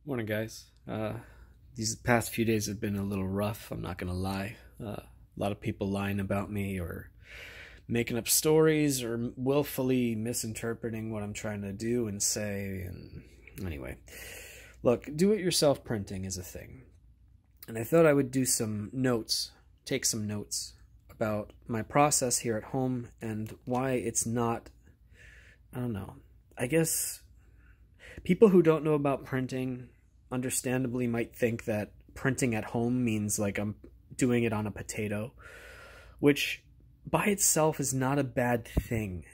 Morning, guys. These past few days have been a little rough, I'm not gonna lie. A lot of people lying about me or making up stories or willfully misinterpreting what I'm trying to do and say. And anyway, look, do-it-yourself printing is a thing. And I thought I would do some notes, take some notes about my process here at home and why it's not, I don't know, I guess people who don't know about printing understandably might think that printing at home means like I'm doing it on a potato, which by itself is not a bad thing.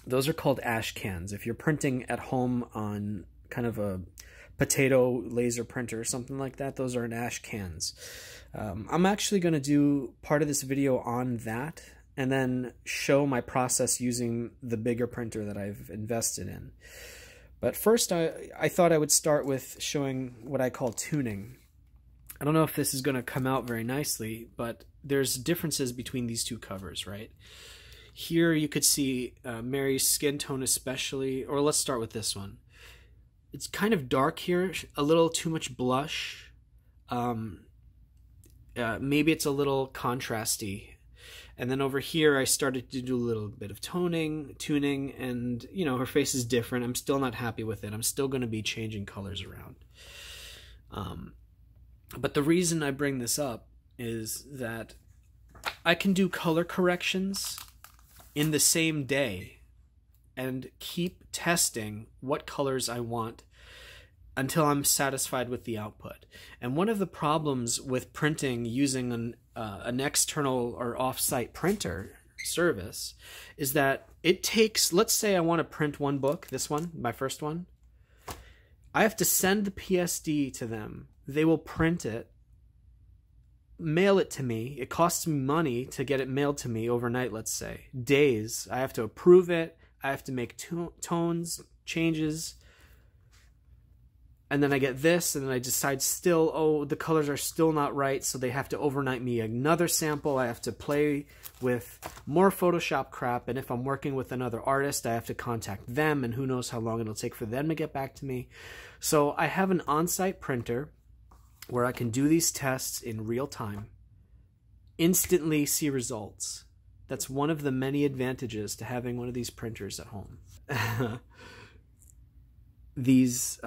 Those are called Ashcans. If you're printing at home on kind of a potato laser printer or something like that, those are an Ashcans. I'm actually going to do part of this video on that and then show my process using the bigger printer that I've invested in. But first, I thought I would start with showing what I call tuning. I don't know if this is going to come out very nicely, but there's differences between these two covers, right? Here you could see Mary's skin tone especially, or let's start with this one. It's kind of dark here, a little too much blush. Maybe it's a little contrasty. And then over here, I started to do a little bit of tuning, and, you know, her face is different. I'm still not happy with it. I'm still going to be changing colors around. But the reason I bring this up is that I can do color corrections in the same day and keep testing what colors I want until I'm satisfied with the output. And one of the problems with printing using an external or off-site printer service is that it takes, let's say I want to print one book, this one, my first one. I have to send the PSD to them. They will print it, mail it to me. It costs me money to get it mailed to me overnight, let's say. Days. I have to approve it. I have to make tones, changes. And then I get this, and then I decide still, oh, the colors are still not right, so they have to overnight me another sample. I have to play with more Photoshop crap, and if I'm working with another artist, I have to contact them, and who knows how long it'll take for them to get back to me. So I have an on-site printer where I can do these tests in real time, instantly see results. That's one of the many advantages to having one of these printers at home. These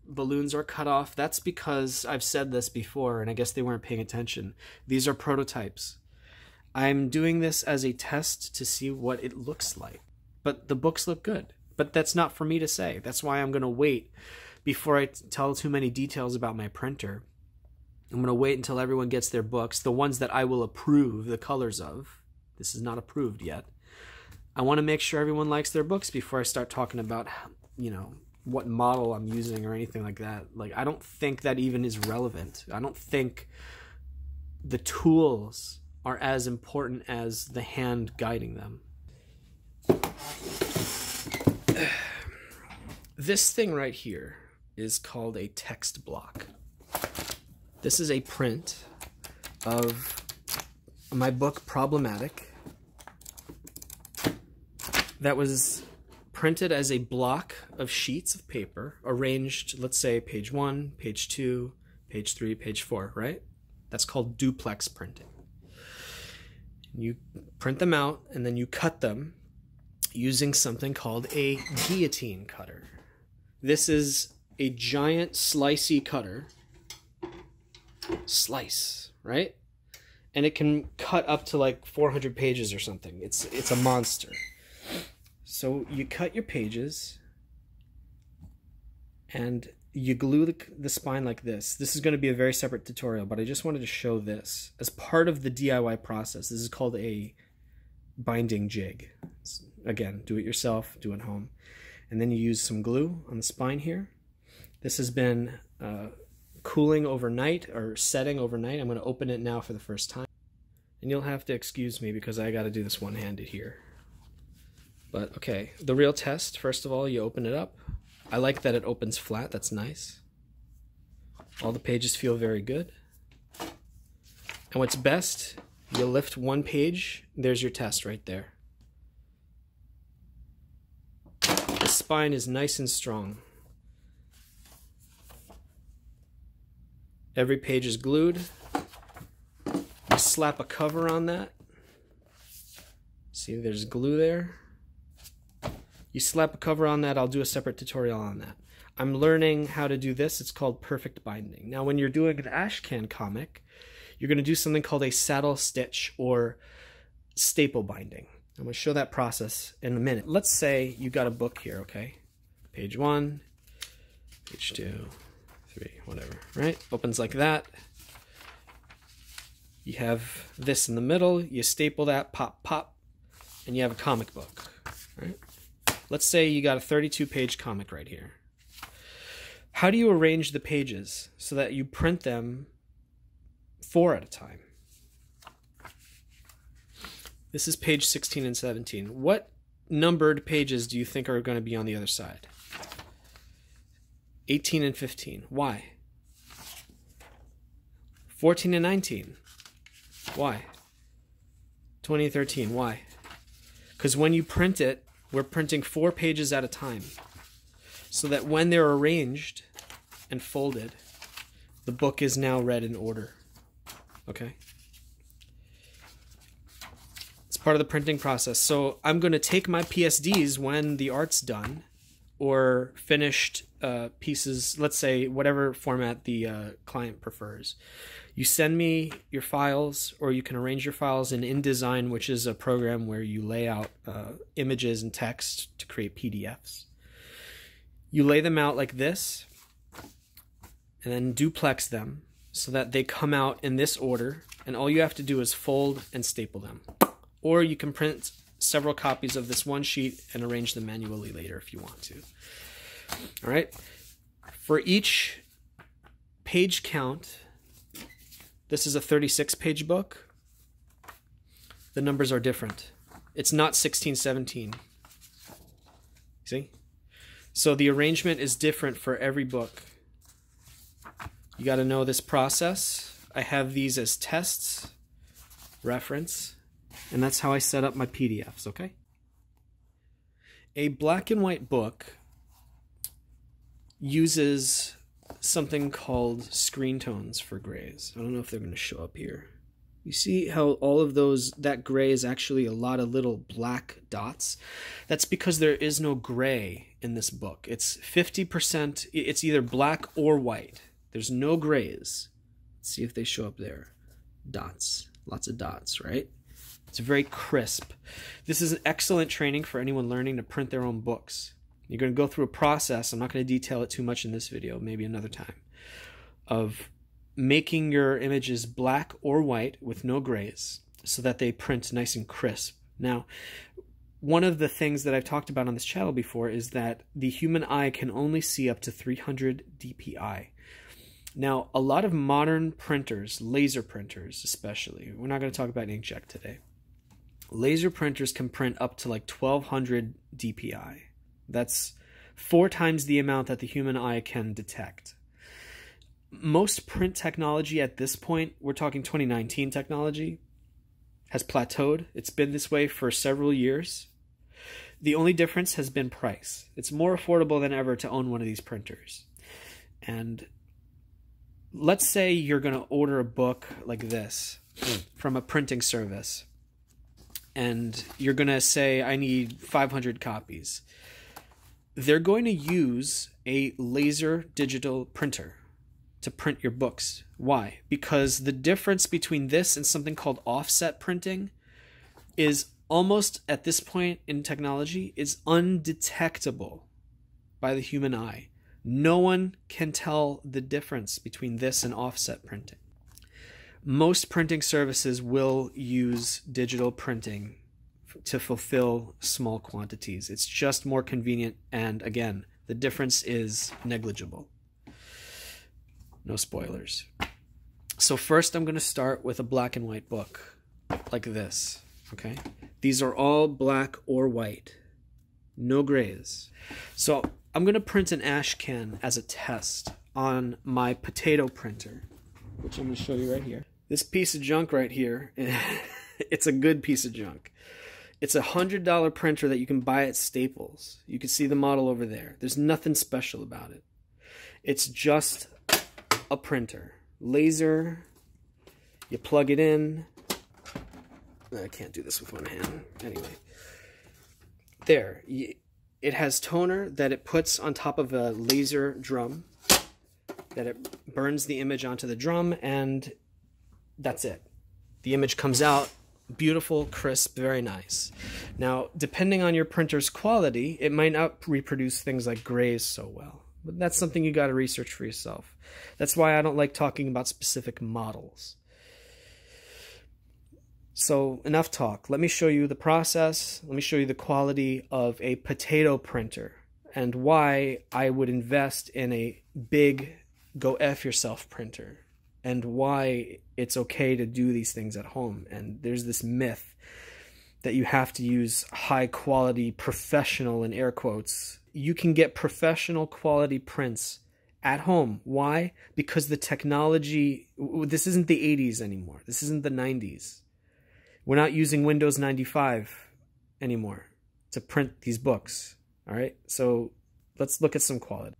balloons are cut off. That's because I've said this before, and I guess they weren't paying attention. These are prototypes. I'm doing this as a test to see what it looks like. But the books look good. But that's not for me to say. That's why I'm going to wait before I tell too many details about my printer. I'm going to wait until everyone gets their books, the ones that I will approve the colors of. This is not approved yet. I want to make sure everyone likes their books before I start talking about, you know, what model I'm using or anything like that. Like, I don't think that even is relevant. I don't think the tools are as important as the hand guiding them. This thing right here is called a text block. This is a print of my book Problematic that was printed as a block of sheets of paper arranged, let's say, page 1, page 2, page 3, page 4, right? That's called duplex printing. You print them out and then you cut them using something called a guillotine cutter. This is a giant slicey cutter. Slice, right? And it can cut up to like 400 pages or something. It's a monster. So you cut your pages and you glue the spine like this. This is going to be a very separate tutorial, but I just wanted to show this as part of the DIY process. This is called a binding jig. Again, do it yourself, do it at home. And then you use some glue on the spine here. This has been cooling overnight or setting overnight. I'm going to open it now for the first time. And you'll have to excuse me because I got to do this one-handed here. But okay, the real test, first of all, you open it up. I like that it opens flat, that's nice. All the pages feel very good. And what's best, you lift one page, there's your test right there. The spine is nice and strong. Every page is glued. You slap a cover on that. See, there's glue there. You slap a cover on that. I'll do a separate tutorial on that. I'm learning how to do this. It's called perfect binding. Now, when you're doing an Ashcan comic, you're going to do something called a saddle stitch or staple binding. I'm going to show that process in a minute. Let's say you got a book here, okay? Page 1, page 2, 3, whatever, right? Opens like that. You have this in the middle. You staple that, pop, pop, and you have a comic book, right? Let's say you got a 32-page comic right here. How do you arrange the pages so that you print them 4 at a time? This is page 16 and 17. What numbered pages do you think are going to be on the other side? 18 and 15. Why? 14 and 19. Why? 20 and 13. Why? Because when you print it, we're printing 4 pages at a time, so that when they're arranged and folded, the book is now read in order. Okay? It's part of the printing process. So I'm going to take my PSDs when the art's done, or finished pieces, let's say whatever format the client prefers. You send me your files, or you can arrange your files in InDesign, which is a program where you lay out images and text to create PDFs. You lay them out like this, and then duplex them so that they come out in this order, and all you have to do is fold and staple them. Or you can print several copies of this one sheet and arrange them manually later if you want to. All right. For each page count, this is a 36-page book. The numbers are different. It's not 16, 17. See? So the arrangement is different for every book. You got to know this process. I have these as tests, reference, and that's how I set up my PDFs, okay? A black and white book uses something called screen tones for grays. I don't know if they're going to show up here. You see how all of those, that gray is actually a lot of little black dots? That's because there is no gray in this book. It's 50%, it's either black or white. There's no grays. Let's see if they show up there. Dots, lots of dots, right? It's very crisp. This is an excellent training for anyone learning to print their own books. You're going to go through a process, I'm not going to detail it too much in this video, maybe another time, of making your images black or white with no grays so that they print nice and crisp. Now, one of the things that I've talked about on this channel before is that the human eye can only see up to 300 dpi. Now, a lot of modern printers, laser printers especially, we're not going to talk about inkjet today, laser printers can print up to like 1200 dpi. That's 4 times the amount that the human eye can detect. Most print technology at this point, we're talking 2019 technology, has plateaued. It's been this way for several years. The only difference has been price. It's more affordable than ever to own one of these printers. And let's say you're going to order a book like this from a printing service, and you're going to say, I need 500 copies. They're going to use a laser digital printer to print your books. Why? Because the difference between this and something called offset printing is almost, at this point in technology, is undetectable by the human eye. No one can tell the difference between this and offset printing. Most printing services will use digital printing to fulfill small quantities. It's just more convenient, and again, the difference is negligible. No spoilers. So first I'm going to start with a black and white book like this, okay? These are all black or white, no grays. So I'm going to print an Ashcan as a test on my potato printer, which I'm going to show you right here. This piece of junk right here, it's a good piece of junk. It's a $100 printer that you can buy at Staples. You can see the model over there. There's nothing special about it. It's just a printer, laser, you plug it in. I can't do this with one hand. Anyway, there. It has toner that it puts on top of a laser drum, that it burns the image onto the drum, and that's it. The image comes out beautiful, crisp, very nice. Now, depending on your printer's quality, it might not reproduce things like grays so well. But that's something you got to research for yourself. That's why I don't like talking about specific models. So enough talk. Let me show you the process. Let me show you the quality of a potato printer and why I would invest in a big go F yourself printer and why it's okay to do these things at home. And there's this myth that you have to use high quality professional in air quotes. You can get professional quality prints at home. Why? Because the technology, this isn't the 80s anymore. This isn't the 90s. We're not using Windows 95 anymore to print these books. All right, so let's look at some quality.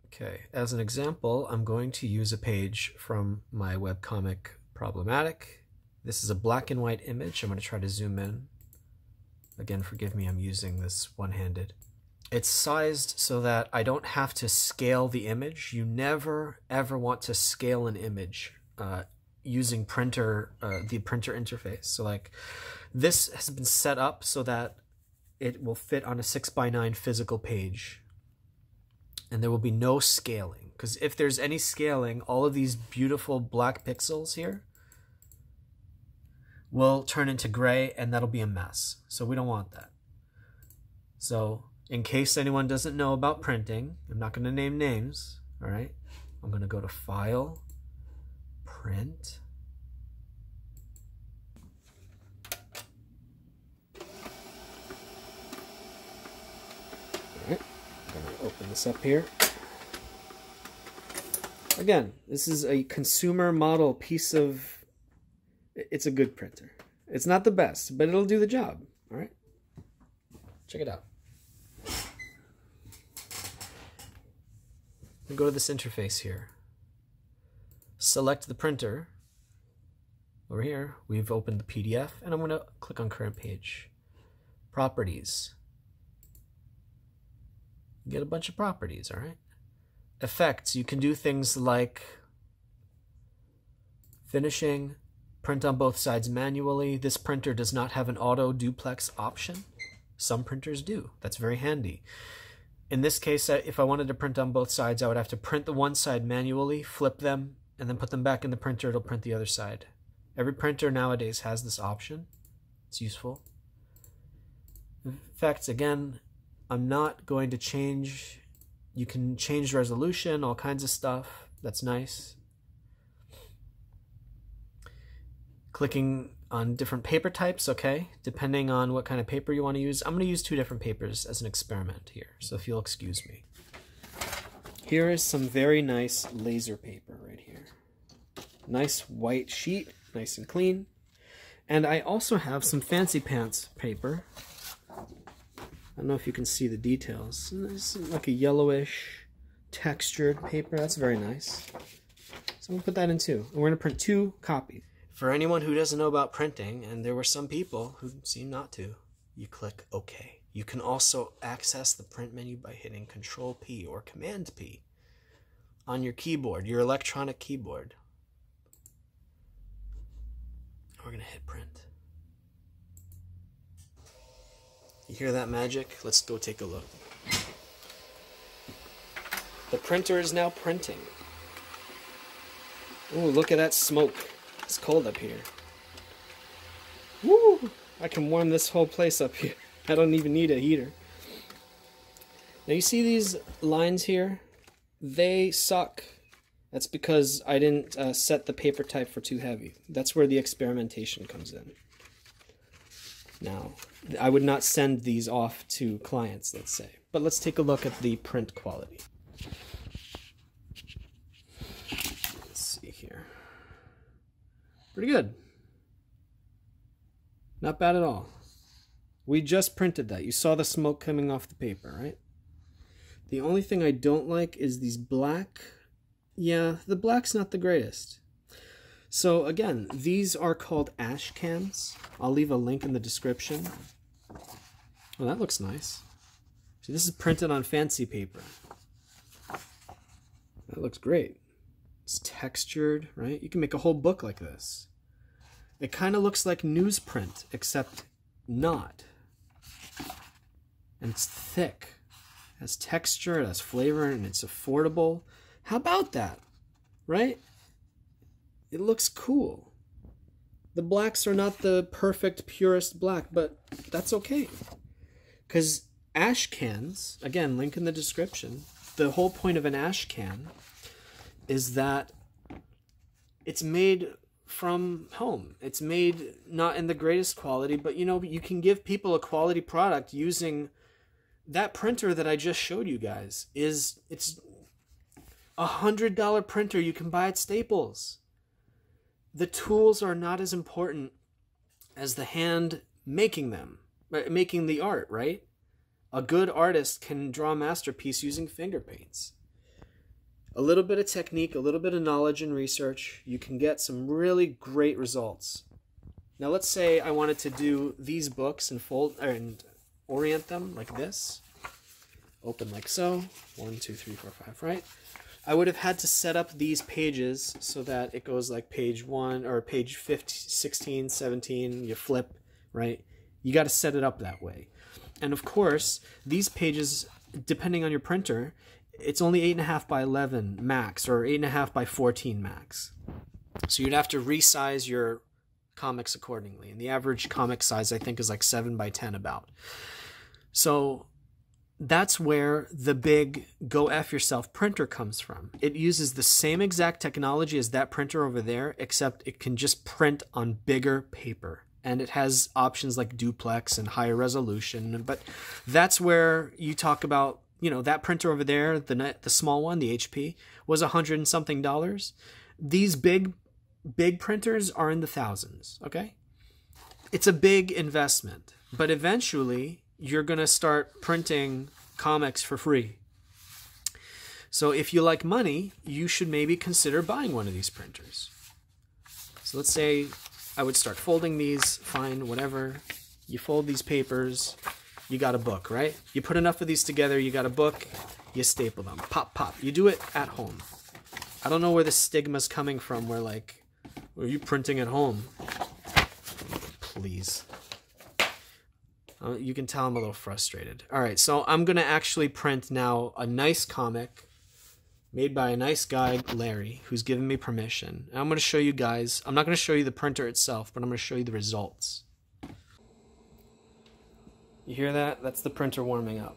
Okay, as an example, I'm going to use a page from my webcomic Problematic. This is a black and white image. I'm going to try to zoom in. Again, forgive me, I'm using this one-handed. It's sized so that I don't have to scale the image. You never, ever want to scale an image using the printer interface. So like this has been set up so that it will fit on a 6x9 physical page. And there will be no scaling. Because if there's any scaling, all of these beautiful black pixels here will turn into gray, and that'll be a mess. So we don't want that. So in case anyone doesn't know about printing, I'm not going to name names, all right? I'm going to go to File, Print. All right, I'm going to open this up here. Again, this is a consumer model piece of, it's a good printer. It's not the best, but it'll do the job, all right? Check it out. Go to this interface here. Select the printer. Over here, we've opened the PDF, and I'm going to click on Current Page. Properties. You get a bunch of properties, all right? Effects, you can do things like finishing, print on both sides manually. This printer does not have an auto duplex option. Some printers do. That's very handy. In this case, if I wanted to print on both sides, I would have to print the one side manually, flip them, and then put them back in the printer. It'll print the other side. Every printer nowadays has this option. It's useful. Effects, again, I'm not going to change. You can change resolution, all kinds of stuff. That's nice. Clicking on different paper types, okay, depending on what kind of paper you want to use. I'm going to use 2 different papers as an experiment here, so if you'll excuse me. Here is some very nice laser paper right here. Nice white sheet, nice and clean. And I also have some fancy pants paper. I don't know if you can see the details. This is like a yellowish textured paper. That's very nice. So I'm going to put that in too. And we're going to print 2 copies. For anyone who doesn't know about printing, and there were some people who seem not to, you click OK. You can also access the print menu by hitting Control P or Command P on your keyboard, your electronic keyboard. We're going to hit print. You hear that magic? Let's go take a look. The printer is now printing. Ooh, look at that smoke. It's cold up here. Woo! I can warm this whole place up here. I don't even need a heater. Now you see these lines here? They suck. That's because I didn't set the paper type for too heavy. That's where the experimentation comes in. Now, I would not send these off to clients, let's say. But let's take a look at the print quality. Let's see here. Pretty good. Not bad at all. We just printed that. You saw the smoke coming off the paper, right? The only thing I don't like is these black Yeah, the black's not the greatest. So again, these are called Ashcans. I'll leave a link in the description. Oh, that looks nice. So this is printed on fancy paper. That looks great. It's textured, right? You can make a whole book like this. It kind of looks like newsprint, except not. And it's thick. It has texture, it has flavor, and it's affordable. How about that? Right? It looks cool. The blacks are not the perfect, purest black, but that's okay. Because Ashcans, again, link in the description, the whole point of an Ashcan is that it's made from home. It's made not in the greatest quality, but you know, you can give people a quality product using that printer that I just showed you guys. It's $100 printer you can buy at Staples. The tools are not as important as the hand making them, making the art, right? A good artist can draw a masterpiece using finger paints. A little bit of technique, a little bit of knowledge and research, you can get some really great results. Now let's say I wanted to do these books and fold and orient them like this. Open like so. 1, 2, 3, 4, 5, right? I would have had to set up these pages so that it goes like page 1 or page 15, 16, 17, you flip, right? You got to set it up that way. And of course, these pages, depending on your printer, it's only 8.5 by 11 max or 8.5 by 14 max. So you'd have to resize your comics accordingly. And the average comic size, I think, is like 7 by 10 about. So that's where the big Go F Yourself printer comes from. It uses the same exact technology as that printer over there, except it can just print on bigger paper. And it has options like duplex and higher resolution. But that's where you talk about, you know, that printer over there, the small one, the HP, was $100 and something. These big printers are in the thousands, okay? It's a big investment. But eventually, you're going to start printing comics for free. So if you like money, you should maybe consider buying one of these printers. So let's say I would start folding these, fine, whatever. You fold these papers, you got a book, right? You put enough of these together, you got a book, you staple them. Pop, pop. You do it at home. I don't know where the stigma's coming from, where like, are you printing at home? Please. You can tell I'm a little frustrated. All right, so I'm going to actually print now a nice comic made by a nice guy, Larry, who's given me permission. And I'm going to show you guys. I'm not going to show you the printer itself, but I'm going to show you the results. You hear that? That's the printer warming up.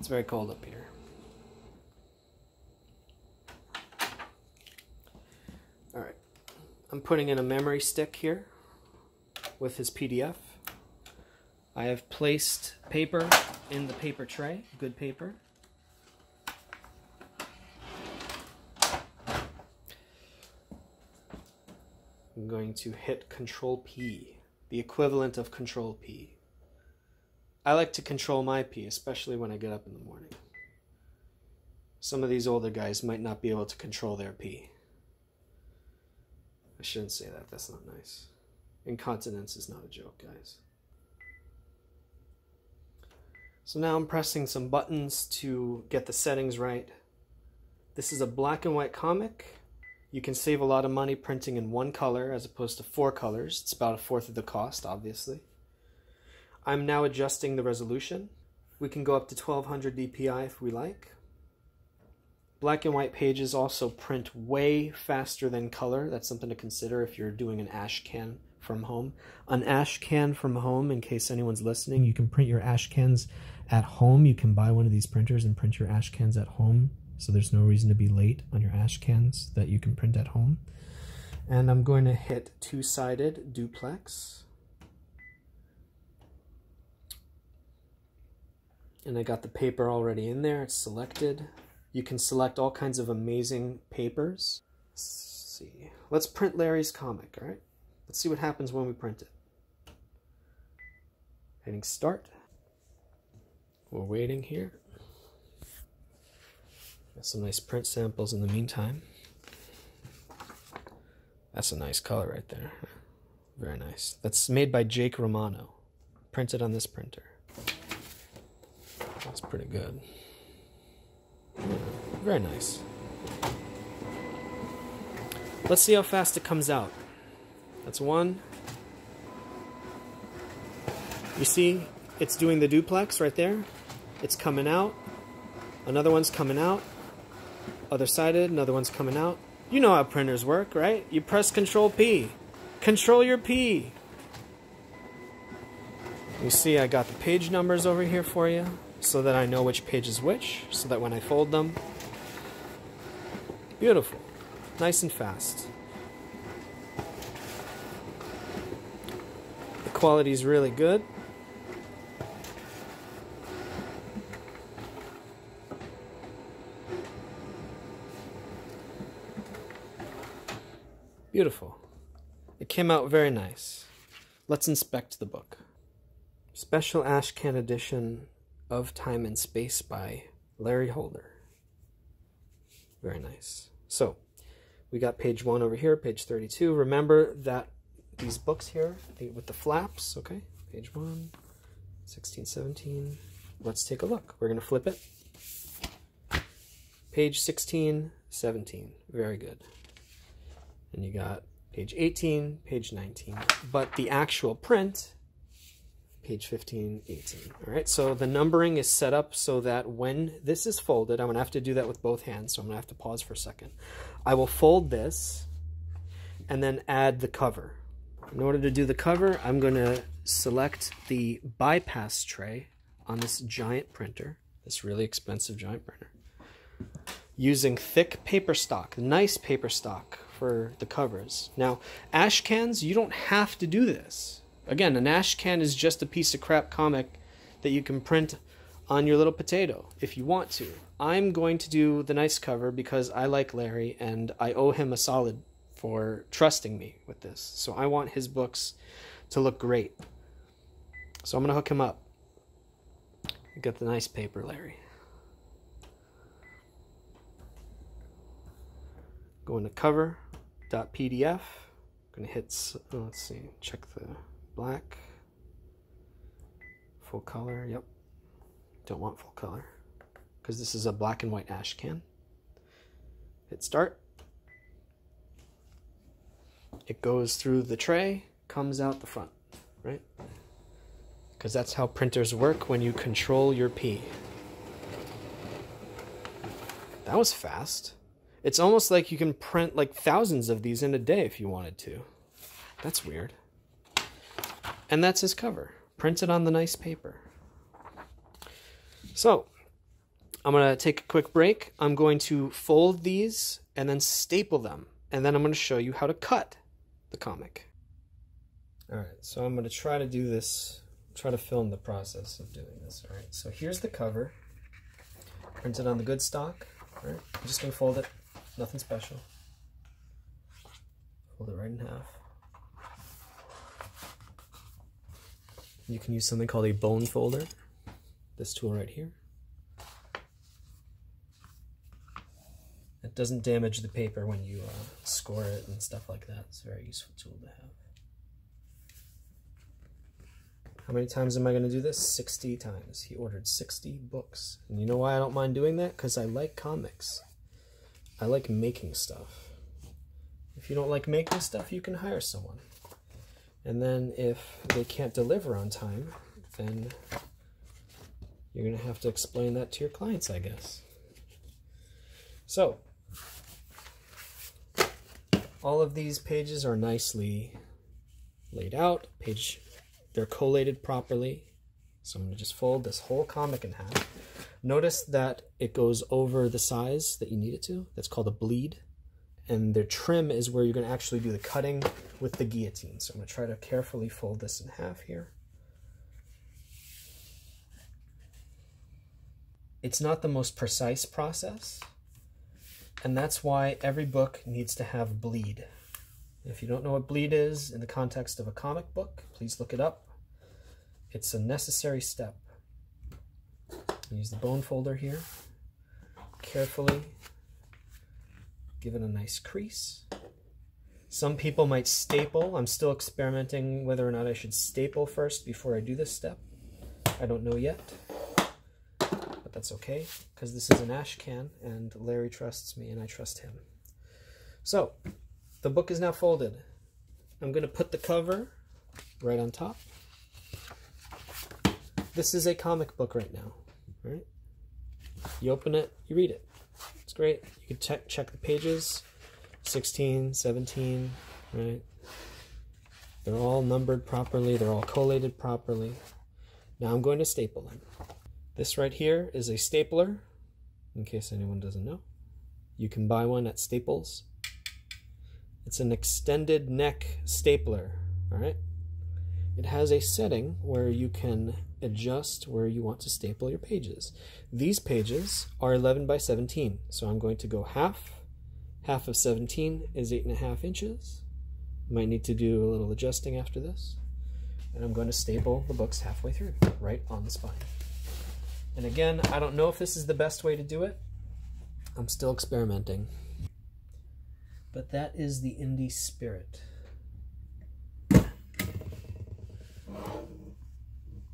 It's very cold up here. All right. I'm putting in a memory stick here with his PDF. I have placed paper in the paper tray, good paper. I'm going to hit Control P, the equivalent of Control P. I like to control my P, especially when I get up in the morning. Some of these older guys might not be able to control their P. I shouldn't say that, that's not nice. Incontinence is not a joke, guys. So now I'm pressing some buttons to get the settings right. This is a black and white comic. You can save a lot of money printing in one color as opposed to 4 colors. It's about 1/4 of the cost, obviously. I'm now adjusting the resolution. We can go up to 1200 dpi if we like. Black and white pages also print way faster than color. That's something to consider if you're doing an Ashcan from home. An Ashcan from home, in case anyone's listening, you can print your Ashcans at home. You can buy one of these printers and print your Ashcans at home. So there's no reason to be late on your Ashcans that you can print at home. And I'm going to hit 2-sided duplex. And I got the paper already in there. It's selected. You can select all kinds of amazing papers. Let's see. Let's print Larry's comic, all right? Let's see what happens when we print it. Hitting start. We're waiting here. Some nice print samples in the meantime. That's a nice color right there. Very nice. That's made by Jake Romano. Printed on this printer. That's pretty good. Very nice. Let's see how fast it comes out. That's one. You see, it's doing the duplex right there. It's coming out. Another one's coming out. Other sided, another one's coming out. You know how printers work, right? You press Control P. Control your P. You see I got the page numbers over here for you so that I know which page is which, so that when I fold them, beautiful, nice and fast. The quality is really good. Beautiful. It came out very nice. Let's inspect the book. Special Ashcan edition of Time and Space by Larry Holder. Very nice. So, we got page 1 over here, page 32. Remember that these books here, with the flaps, okay? Page 1, 16, 17. Let's take a look. We're going to flip it. Page 16, 17. Very good. And you got page 18, page 19. But the actual print, page 15, 18. All right, so the numbering is set up so that when this is folded, I'm going to have to do that with both hands, so I'm going to have to pause for a second. I will fold this and then add the cover. In order to do the cover, I'm going to select the bypass tray on this giant printer, this really expensive giant printer, using thick paper stock, nice paper stock for the covers. Now, Ashcans, you don't have to do this. Again, an Ashcan is just a piece of crap comic that you can print on your little potato if you want to. I'm going to do the nice cover because I like Larry and I owe him a solid for trusting me with this. So I want his books to look great. So I'm going to hook him up. Get the nice paper, Larry. Go into cover.pdf. Going to hit, let's see, check the black. Full color, yep. Don't want full color because this is a black and white Ashcan. Hit start. It goes through the tray, comes out the front, right? Because that's how printers work when you control your P. That was fast. It's almost like you can print like thousands of these in a day if you wanted to. That's weird. And that's his cover, printed on the nice paper. So, I'm going to take a quick break. I'm going to fold these and then staple them. And then I'm going to show you how to cut the comic. Alright, so I'm going to try to do this, try to film the process of doing this. Alright, so here's the cover, printed on the good stock. Alright, I'm just going to fold it, nothing special. Fold it right in half. You can use something called a bone folder, this tool right here. It doesn't damage the paper when you score it and stuff like that. It's a very useful tool to have. How many times am I going to do this? 60 times. He ordered 60 books. And you know why I don't mind doing that? Because I like comics. I like making stuff. If you don't like making stuff, you can hire someone. And then if they can't deliver on time, then you're going to have to explain that to your clients, I guess. So, all of these pages are nicely laid out. They're collated properly. So I'm going to just fold this whole comic in half. Notice that it goes over the size that you need it to. That's called a bleed. And the trim is where you're going to actually do the cutting with the guillotine. So I'm going to try to carefully fold this in half here. It's not the most precise process, and that's why every book needs to have bleed. If you don't know what bleed is in the context of a comic book, please look it up. It's a necessary step. Use the bone folder here. carefully give it a nice crease. Some people might staple. I'm still experimenting whether or not I should staple first before I do this step. I don't know yet, but that's okay, because this is an Ashcan, and Larry trusts me, and I trust him. So, the book is now folded. I'm going to put the cover right on top. This is a comic book right now, right? You open it, you read it. It's great. You can check the pages, 16, 17, right? They're all numbered properly. They're all collated properly. Now I'm going to staple them. This right here is a stapler, in case anyone doesn't know. You can buy one at Staples. It's an extended neck stapler, all right? It has a setting where you can adjust where you want to staple your pages. These pages are 11 by 17, so I'm going to go half. Half of 17 is 8.5 inches. Might need to do a little adjusting after this. And I'm going to staple the books halfway through, right on the spine. And again, I don't know if this is the best way to do it. I'm still experimenting. But that is the indie spirit.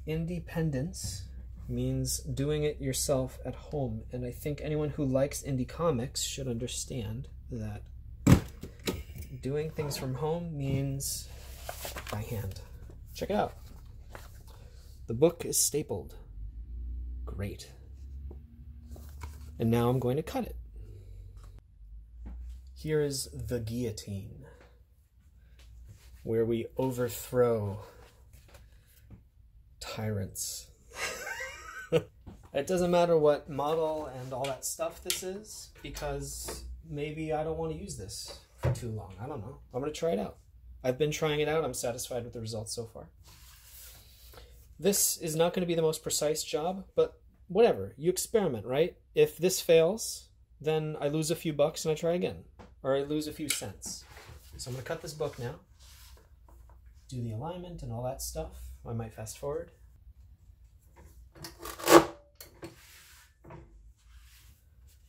Independence means doing it yourself at home. And I think anyone who likes indie comics should understand that doing things from home means by hand. Check it out. The book is stapled. Great. And now I'm going to cut it. Here is the guillotine, where we overthrow tyrants. It doesn't matter what model and all that stuff this is, because maybe I don't want to use this for too long. I don't know. I'm going to try it out. I've been trying it out. I'm satisfied with the results so far. This is not going to be the most precise job, but whatever. You experiment, right? If this fails, then I lose a few bucks and I try again. Or I lose a few cents. So I'm going to cut this book now. Do the alignment and all that stuff. I might fast forward.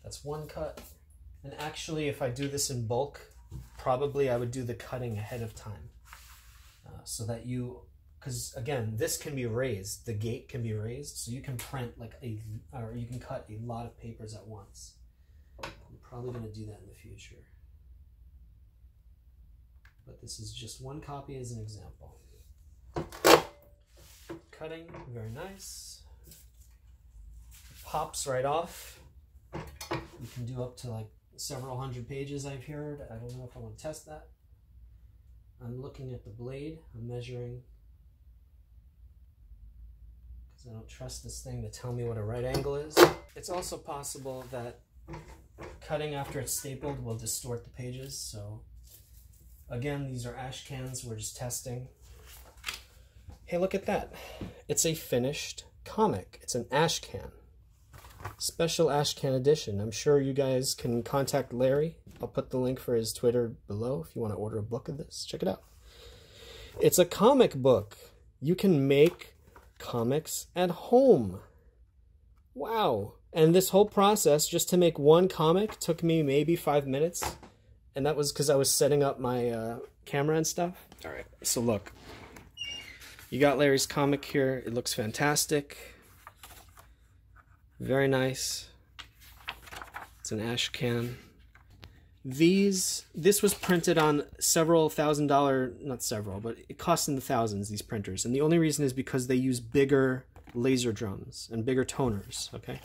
That's one cut. And actually, if I do this in bulk, probably I would do the cutting ahead of time. So that you, because again, this can be raised. The gate can be raised, so you can print like or you can cut a lot of papers at once. I'm probably going to do that in the future. But this is just one copy as an example. Cutting, very nice. Pops right off. You can do up to like several hundred pages, I've heard. I don't know if I want to test that. I'm looking at the blade. I'm measuring, because I don't trust this thing to tell me what a right angle is. It's also possible that cutting after it's stapled will distort the pages, so again, these are Ashcans. We're just testing. Hey, look at that. It's a finished comic. It's an Ashcan. Special Ashcan edition. I'm sure you guys can contact Larry. I'll put the link for his Twitter below if you want to order a book of this. Check it out. It's a comic book. You can make comics at home. Wow. And this whole process, just to make one comic, took me maybe 5 minutes. And that was because I was setting up my camera and stuff. All right, so look. You got Larry's comic here. It looks fantastic. Very nice. It's an Ashcan. This was printed on several $1,000, not several, but it costs in the thousands, these printers. And the only reason is because they use bigger laser drums and bigger toners, okay?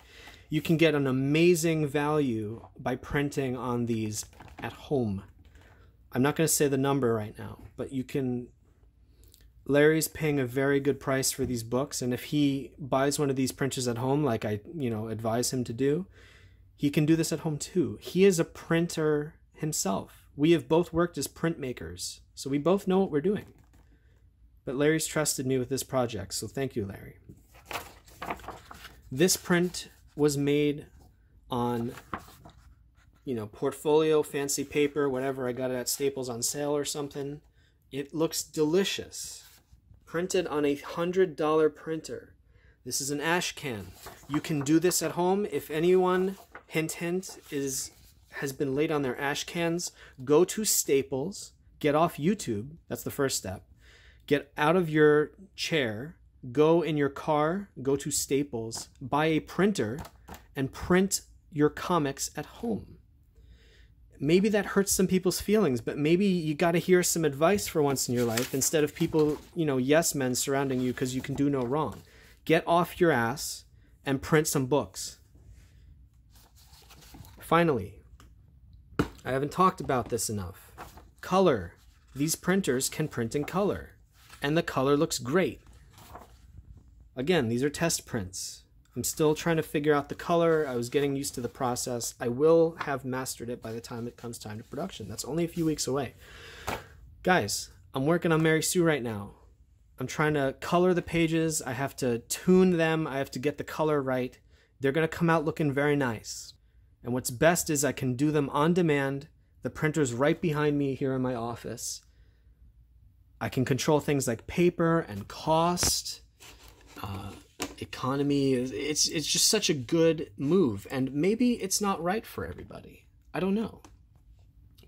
You can get an amazing value by printing on these at home. I'm not going to say the number right now, but you can... Larry's paying a very good price for these books, and if he buys one of these printers at home, like I, advise him to do, he can do this at home too. He is a printer himself. We have both worked as printmakers, so we both know what we're doing. But Larry's trusted me with this project, so thank you, Larry. This print was made on, portfolio, fancy paper, whatever. I got it at Staples on sale or something. It looks delicious. Printed on a $100 printer. This is an Ashcan. You can do this at home. If anyone hint hint, has been laid on their Ashcans. Go to Staples, get off YouTube. That's the first step. Get out of your chair, go in your car, go to Staples, buy a printer, and print your comics at home. Maybe that hurts some people's feelings, but maybe you got to hear some advice for once in your life instead of people, yes men surrounding you because you can do no wrong. Get off your ass and print some books. Finally, I haven't talked about this enough. Color. These printers can print in color, and the color looks great. Again, these are test prints. I'm still trying to figure out the color. I was getting used to the process. I will have mastered it by the time it comes time to production. That's only a few weeks away. Guys, I'm working on Mary Sue right now. I'm trying to color the pages. I have to tune them. I have to get the color right. They're going to come out looking very nice. And what's best is I can do them on demand. The printer's right behind me here in my office. I can control things like paper and cost, economy. It's just such a good move, and maybe it's not right for everybody. I don't know.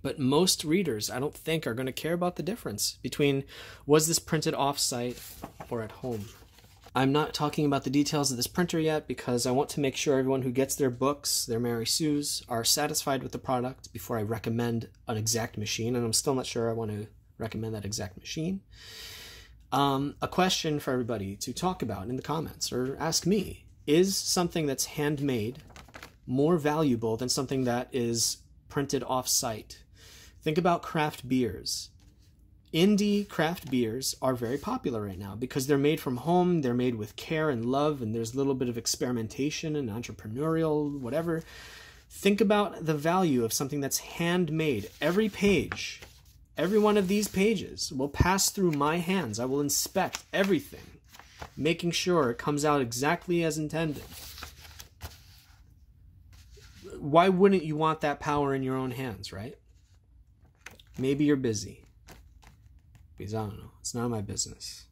But most readers, I don't think, are going to care about the difference between was this printed off-site or at home. I'm not talking about the details of this printer yet because I want to make sure everyone who gets their books, their Mary Sues, are satisfied with the product before I recommend an exact machine, and I'm still not sure I want to recommend that exact machine. A question for everybody to talk about in the comments or ask me. Is something that's handmade more valuable than something that is printed off-site? Think about craft beers. Indie craft beers are very popular right now because they're made from home, they're made with care and love, and there's a little bit of experimentation and entrepreneurial, whatever. Think about the value of something that's handmade. Every page, every one of these pages will pass through my hands. I will inspect everything, making sure it comes out exactly as intended. Why wouldn't you want that power in your own hands, right? Maybe you're busy. Because I don't know. It's none of my business.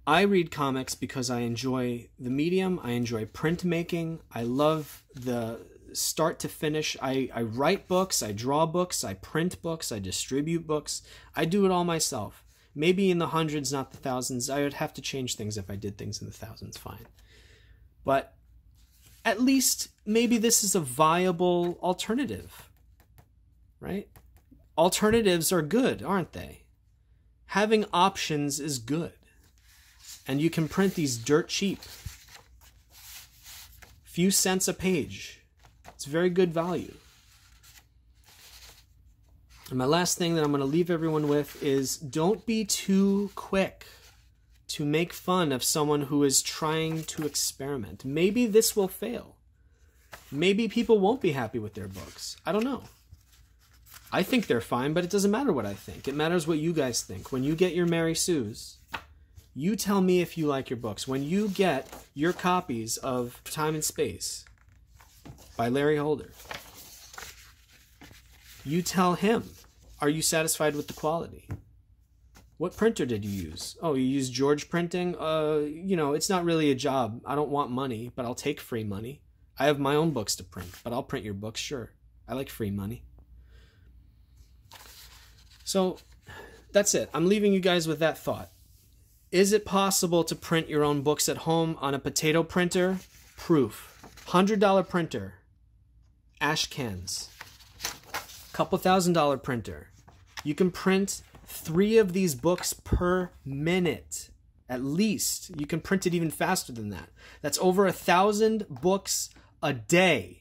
I read comics because I enjoy the medium. I enjoy printmaking. I love the start to finish. I write books, I draw books, I print books, I distribute books. I do it all myself. Maybe in the hundreds, not the thousands. I would have to change things if I did things in the thousands, fine. But at least maybe this is a viable alternative, right? Alternatives are good, aren't they? Having options is good. And you can print these dirt cheap. Few cents a page. It's very good value. And my last thing that I'm going to leave everyone with is don't be too quick to make fun of someone who is trying to experiment. Maybe this will fail. Maybe people won't be happy with their books. I don't know. I think they're fine, but it doesn't matter what I think. It matters what you guys think. When you get your Mary Sues, you tell me if you like your books. When you get your copies of Time and Space by Larry Holder, you tell him, are you satisfied with the quality? What printer did you use? Oh, you used George Printing? It's not really a job. I don't want money, but I'll take free money. I have my own books to print, but I'll print your books, sure. I like free money. So that's it. I'm leaving you guys with that thought. Is it possible to print your own books at home on a potato printer? Proof. $100 printer. Ashcans. Couple $1,000 printer. You can print 3 of these books per minute. At least. You can print it even faster than that. That's over 1,000 books a day.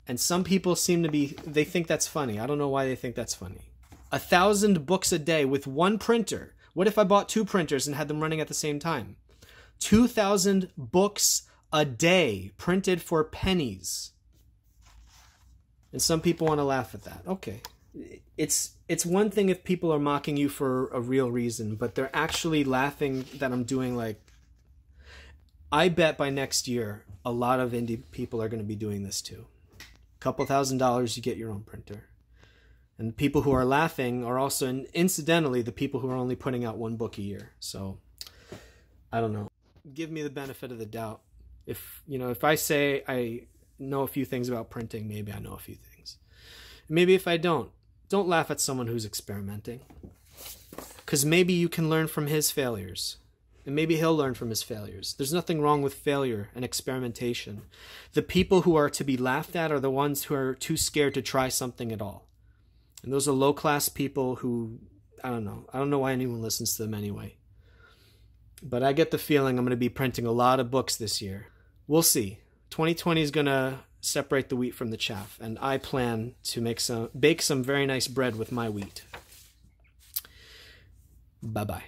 And some people they think that's funny. I don't know why they think that's funny. 1,000 books a day with one printer. What if I bought 2 printers and had them running at the same time? 2,000 books a day printed for pennies. And some people want to laugh at that. Okay. It's one thing if people are mocking you for a real reason, but they're actually laughing that I'm doing I bet by next year, a lot of indie people are going to be doing this too. Couple $1,000, you get your own printer. And the people who are laughing are also, incidentally, the people who are only putting out 1 book a year. So, I don't know. Give me the benefit of the doubt. If I say I know a few things about printing, maybe I know a few things. Maybe if I don't laugh at someone who's experimenting. Because maybe you can learn from his failures. And maybe he'll learn from his failures. There's nothing wrong with failure and experimentation. The people who are to be laughed at are the ones who are too scared to try something at all. And those are low-class people who, I don't know why anyone listens to them anyway. But I get the feeling I'm going to be printing a lot of books this year. We'll see. 2020 is going to separate the wheat from the chaff, and I plan to bake some very nice bread with my wheat. Bye-bye.